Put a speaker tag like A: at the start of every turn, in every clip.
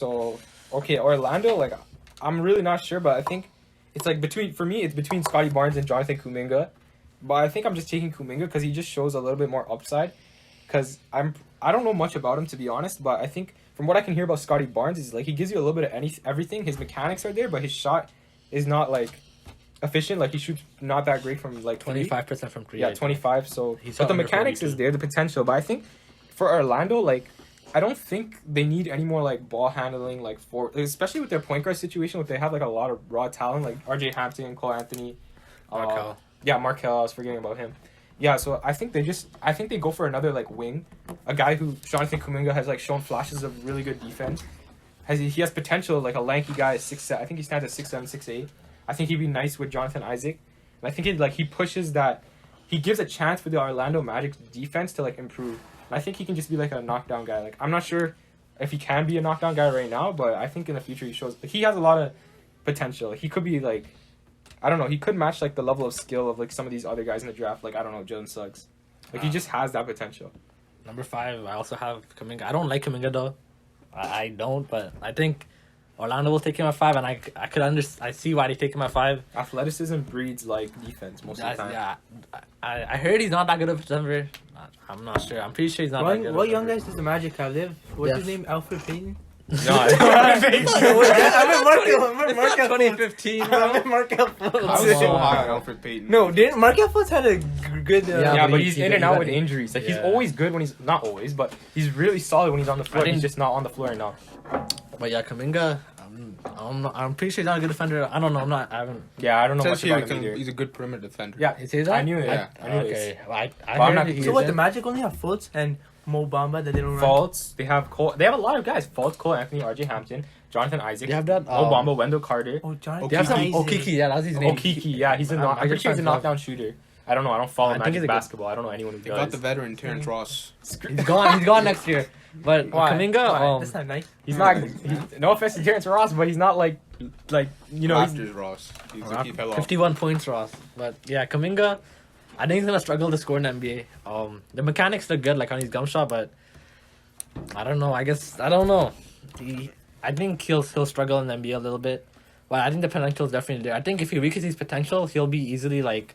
A: So, okay, Orlando, like, I'm really not sure, but I think it's like it's between Scotty Barnes and Jonathan Kuminga. But I think I'm just taking Kuminga because he just shows a little bit more upside. Because I don't know much about him, to be honest, but I think from what I can hear about Scotty Barnes is like he gives you a little bit of everything. His mechanics are there, but his shot is not like efficient. Like he shoots not that great from like
B: 25% from 3.
A: Yeah, 25. So,
B: He's
A: but the
B: under
A: mechanics
B: 42.
A: is there, the potential. But I think for Orlando, like, I don't think they need any more like ball handling, like especially with their point guard situation. Where they have like a lot of raw talent, like R.J. Hampton, Cole Anthony,
B: Markelle.
A: Yeah, Markelle. I was forgetting about him. Yeah, so I think they go for another like wing, a guy who Jonathan Kuminga has like shown flashes of really good defense. He has potential, like a lanky guy at 6'7". I think he stands at 6'7", 6'8". I think he'd be nice with Jonathan Isaac. And I think he pushes that, he gives a chance for the Orlando Magic's defense to like improve. And I think he can just be like a knockdown guy. Like I'm not sure if he can be a knockdown guy right now, but I think in the future he has a lot of potential. He could be like, I don't know, he could match like the level of skill of like some of these other guys in the draft. Like I don't know, Jalen Suggs. Like he just has that potential.
B: Number 5, I also have Kuminga. I don't like Kuminga though. I don't, but I think Orlando will take him at 5, and I see why they take him at 5.
A: Athleticism breeds like defense most of the time.
B: Yeah, I heard he's not that good of a defender. I'm not sure. I'm pretty sure he's not that good.
C: What young guys does the Magic have? What's
B: Yes.
C: his name? Alfred Payton?
A: No,
C: I meant Markelle.
B: 2015,
C: I
B: bro.
C: meant Markelle
D: I was so high on Alfred Payton.
C: No, didn't Markelle Fultz had a good?
A: yeah,
B: but
A: but
B: he-
A: he's
B: he-
A: in
B: he
A: and out
B: got
A: with
B: it.
A: injuries. Like he's
B: Yeah.
A: always good when he's not always, but he's really solid when he's on the floor.
B: I think-
A: He's just not on the floor enough.
B: But yeah, Kuminga, I'm pretty sure he's not a good defender. I don't know. I haven't.
A: Yeah, I don't know
D: Says
A: much
D: here
A: about him either.
D: he's a good perimeter defender.
A: Yeah,
B: Is he that?
A: I knew it.
D: Yeah.
A: I knew it.
B: Okay. Well, I
A: But I'm
B: heard
A: not-
B: he
C: So what?
B: isn't.
C: The Magic only have Fultz and Mo Bamba that they don't run.
A: Fultz. They have Cole. They have a lot of guys. Fultz, Cole Anthony, R.J. Hampton, Jonathan Isaac,
B: They have that.
A: Obama, Wendell Carter,
C: Oh, Jonathan
B: They have some
C: Isaac.
B: Okiki. Yeah, that's his name.
A: Okiki. Yeah, he's a
B: I'm-
A: knock.
B: I
A: I'm pretty
B: just
A: sure he's a
B: found out.
A: knockdown shooter. I don't know. I don't follow
B: I think
A: Magic
B: he's a good-
A: basketball. I don't know anyone who
D: They
A: does.
D: got the veteran Terrence Ross.
B: He's gone. He's gone next year. But
A: Why?
B: Kuminga,
C: Why? That's not nice.
A: He's not. No offense to Terrence Ross, but he's not like you know. He's,
D: Raptors Ross. He fell off.
B: 51 points, Ross. But yeah, Kuminga, I think he's gonna struggle to score in the NBA. The mechanics look good, like on his gum shot, but I don't know. I don't know. I think he'll struggle in the NBA a little bit, but I think the potential is definitely there. I think if he reaches his potential, he'll be easily like,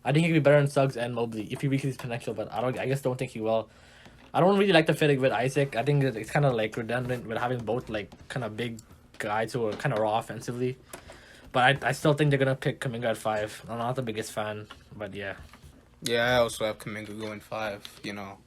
B: I think he could be better than Suggs and Mobley if he reaches his potential. But I guess don't think he will. I don't really like the fit with Isaac. I think it's kind of like redundant with having both like kind of big guys who are kind of raw offensively. But I still think they're gonna pick Kuminga at 5. I'm not the biggest fan, but yeah.
D: Yeah, I also have Kuminga going 5. You know,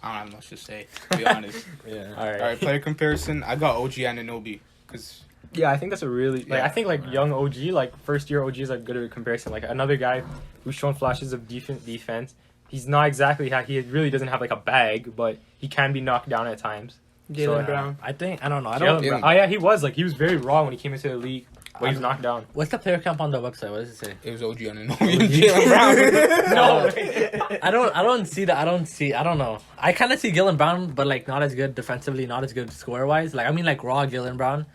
D: I don't have much to say, to be honest.
B: Yeah.
A: all right.
D: All right, player comparison. I got OG Anunoby because
A: Yeah, I think that's a really like.
D: Yeah.
A: I think like young OG, like first year OG is a good comparison. Like another guy who's shown flashes of defense. He's not exactly he really doesn't have like a bag, but he can be knocked down at times.
C: Jalen
A: So,
C: Brown.
B: I don't know. I
A: Jalen
B: don't.
D: Yeah.
A: Brown- Oh yeah, he was like he was very raw when he came into the league, but he was knocked down.
B: What's the player count on the website? What does it say?
D: it was OG Anunoby and Jalen Brown.
A: No,
B: I don't see that. I don't know. I kind of see Gillen Brown, but like not as good defensively, not as good score wise. Like I mean, like raw Gillen Brown.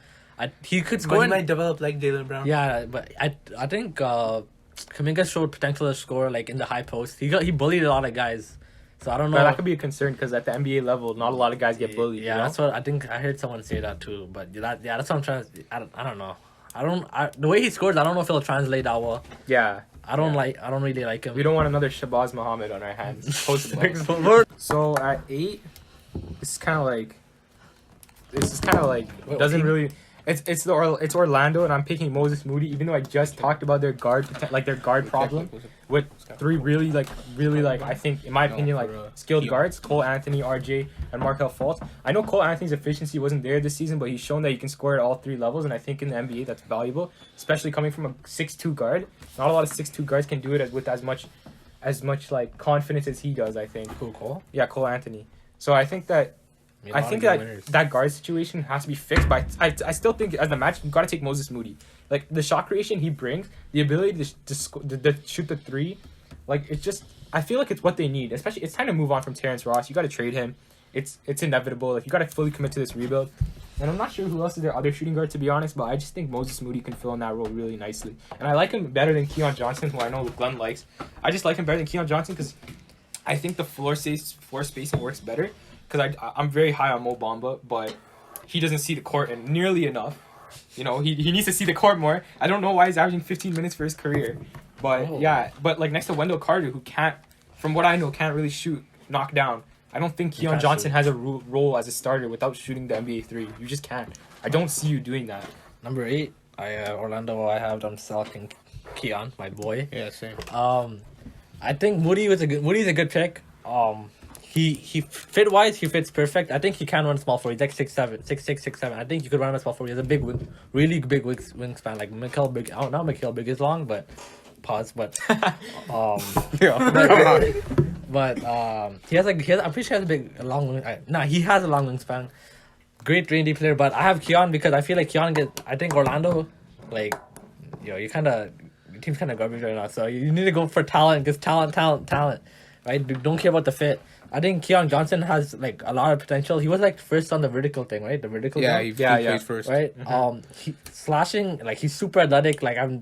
B: He could
C: But
B: score.
C: he
B: In,
C: might develop like Jalen Brown.
B: yeah, but I think Kuminga showed potential to score like in the high post. He bullied a lot of guys, so I don't know.
A: but that could be a concern because at the NBA level, not a lot of guys get bullied.
B: Yeah,
A: you know?
B: that's what I think. I heard someone say that too. But that's what I'm trying to. I don't know. The way he scores, I don't know if it'll translate that well.
A: yeah.
B: I don't really like him.
A: We don't want another Shabazz Muhammad on our hands. Post So at 8, it's kind of like. This is kind of like
B: Wait,
A: doesn't
B: what team?
A: really. It's Orlando, and I'm picking Moses Moody, even though I just talked about their guard problem with 3 really I think in my opinion like skilled guards, Cole Anthony, RJ, and Markelle Fultz. I know Cole Anthony's efficiency wasn't there this season, but he's shown that he can score at all 3 levels, and I think in the NBA that's valuable, especially coming from a 6'2" guard. Not a lot of 6'2" guards can do it with as much like confidence as he does. I think.
B: Cool call.
A: Yeah, Cole Anthony. So I think that. I think that guard situation has to be fixed, but I still think as the match you got to take Moses Moody. Like the shot creation he brings, the ability to shoot the 3, like it's just I feel like it's what they need. Especially it's time to move on from Terrence Ross. You got to trade him. It's inevitable. Like you got to fully commit to this rebuild. And I'm not sure who else is their other shooting guard to be honest, but I just think Moses Moody can fill in that role really nicely. And I like him better than Keon Johnson, who I know Glenn likes. I just like him better than Keon Johnson because I think the floor spacing works better. Because I'm very high on Mo Bamba, but he doesn't see the court and nearly enough. You know, he needs to see the court more. I don't know why he's averaging 15 minutes for his career. But
B: Oh.
A: yeah, but like next to Wendell Carter, who can't, from what I know, can't really shoot, knock down. I don't think Keon
B: can't
A: Johnson
B: shoot.
A: has a role as a starter without shooting the NBA three. You just can't. I don't see you doing that.
B: Number 8, Orlando. I have them selecting Keon, my boy.
D: Yeah, same.
B: I think Moody's a good pick. He fit wise, he fits perfect. I think he can run small forward. He's like 6'7", 6'6", 6'7". I think he could run a small forward. He has a big really big wingspan. Like Mikhail Big. Oh, not Mikhail Big is long, but pause. But he has I'm pretty sure he has a long. He has a long wingspan. Great rangy player, but I have Keon because I feel like I think Orlando, like, you kind of. Your team's kind of garbage right now, so you need to go for talent, because talent, right? Don't care about the fit. I think Keon Johnson has like a lot of potential. He was like first on the vertical thing, right? The vertical.
D: Yeah,
B: jump,
D: he
A: Yeah,
D: plays first.
B: right. He slashing, like, he's super athletic. Like, I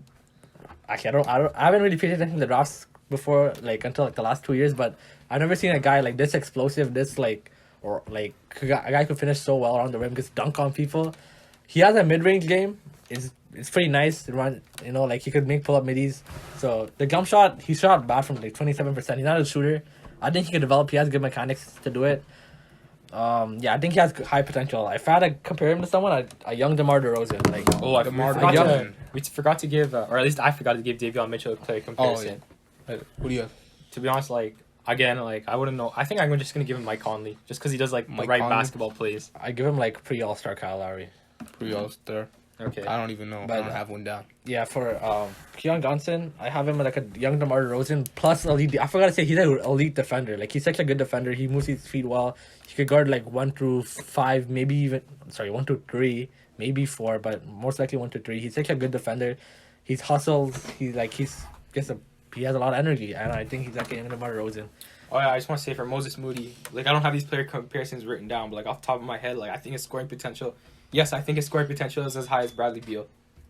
B: haven't really paid attention to the drafts before, like, until like the last 2 years. But I've never seen a guy like this explosive, this like, or like a guy who finished so well around the rim, just dunk on people. He has a mid-range game. It's pretty nice to run, like he could make pull-up middies. So the jump shot, he shot bad from like 27%. He's not a shooter. I think he could develop. He has good mechanics to do it. I think he has high potential. If I had to compare him to someone, a young DeMar DeRozan. Like,
A: Oh, I
D: DeMar
A: forgot
D: DeRozan.
A: we forgot to give, or at least I forgot to give Davion Mitchell a player comparison.
D: What do you have?
A: To be honest, like, again, like, I wouldn't know. I think I'm just gonna give him Mike Conley, just because he does like the
D: Mike
A: right
D: Conley?
A: basketball plays.
B: I give him like pre-All-Star Kyle Lowry.
D: Pre-All-Star.
A: Okay.
D: I don't even know.
B: But-
D: I don't have one down.
B: Yeah, for Keon Johnson, I have him like a young DeMar DeRozan plus elite. I forgot to say he's an elite defender. Like, he's such a good defender. He moves his feet well. He could guard like 1 through 5, maybe even 1 to 3, maybe 4, but most likely 1 to 3. He's such a good defender. He's hustles. He has a lot of energy, and I think he's like a young DeMar DeRozan.
A: Oh yeah, I just want to say for Moses Moody, like, I don't have these player comparisons written down, but like off the top of my head, like, I think his scoring potential. Yes, I think his scoring potential is as high as Bradley Beal.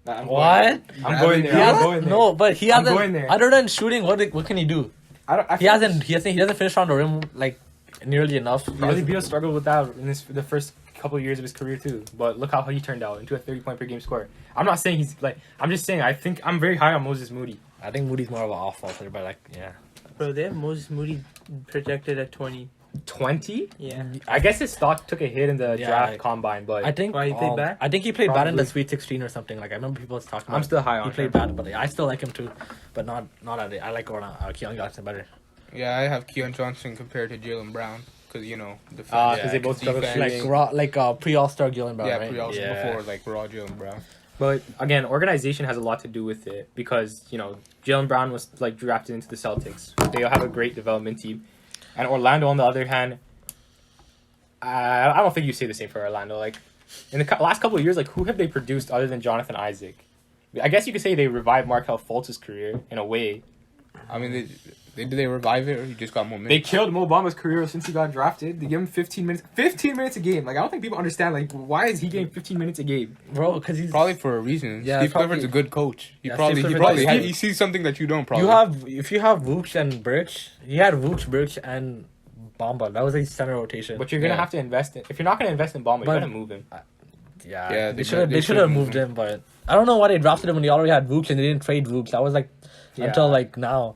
A: I'm
B: What?
A: I'm going there.
B: He
A: I'm
B: hasn't-
A: going there.
B: No, but he
A: I'm
B: hasn't.
A: going there.
B: Other than shooting, what can he do?
A: I
B: He hasn't finished on the rim like nearly enough.
A: Bradley Beal struggled with that in the first couple of years of his career too. But look how he turned out into a 30-point per game scorer. I'm not saying he's like. I'm just saying I'm very high on Moses Moody.
B: I think Moody's more of an off-ball player, but like, yeah.
C: Bro, they have Moses Moody projected at 20.
A: 20?
C: Yeah.
A: I guess his stock took a hit in the
B: Yeah,
A: draft
B: like-
A: combine, but
B: I think
C: Why, he played bad?
B: I think he played bad in the
A: Probably.
B: Sweet 16 or something. Like, I remember people was talking about.
A: I'm still high on
B: He played
A: him.
B: bad, but like, I still like him too, but not at it. I like Keon Johnson better.
D: Yeah, I have Keon Johnson compared to Jalen Brown because
A: because they both struggled
B: Like pre-All-Star Gillen Brown,
D: yeah,
B: right?
D: pre-All-Star before like raw Jalen Brown.
A: But again, organization has a lot to do with it because Jalen Brown was like drafted into the Celtics. They have a great development team, and Orlando on the other hand, I don't think you say the same for Orlando. Like in the last couple of years, like who have they produced other than Jonathan Isaac? I guess you could say they revived Markelle Fultz's career in a way.
D: I mean, did they revive it or he just got more
A: They
D: minutes?
A: killed Mo Bamba's career since he got drafted. They give him 15 minutes. 15 minutes a game. Like, I don't think people understand, like, why is he getting 15 minutes a game?
B: Bro, because he's
D: Probably for a reason.
B: Yeah,
D: Steve
B: probably-
D: Clifford's a good coach. He
B: Yeah,
D: probably
B: Steve
D: he
B: Clifford-
D: probably
B: Steve-
D: he sees something that you don't. Probably.
B: if you have Vooch and Birch, he had Vooch, Birch, and Bamba. That was a center rotation.
A: But you're going to
D: Yeah.
A: have to invest in... If you're not going to invest in Bamba,
B: But-
A: you're going to move him.
B: Yeah,
D: they
B: they should have moved him, but I don't know why they drafted him when they already had Vooch and they didn't trade Vooch. That was like
A: Yeah.
B: until like now.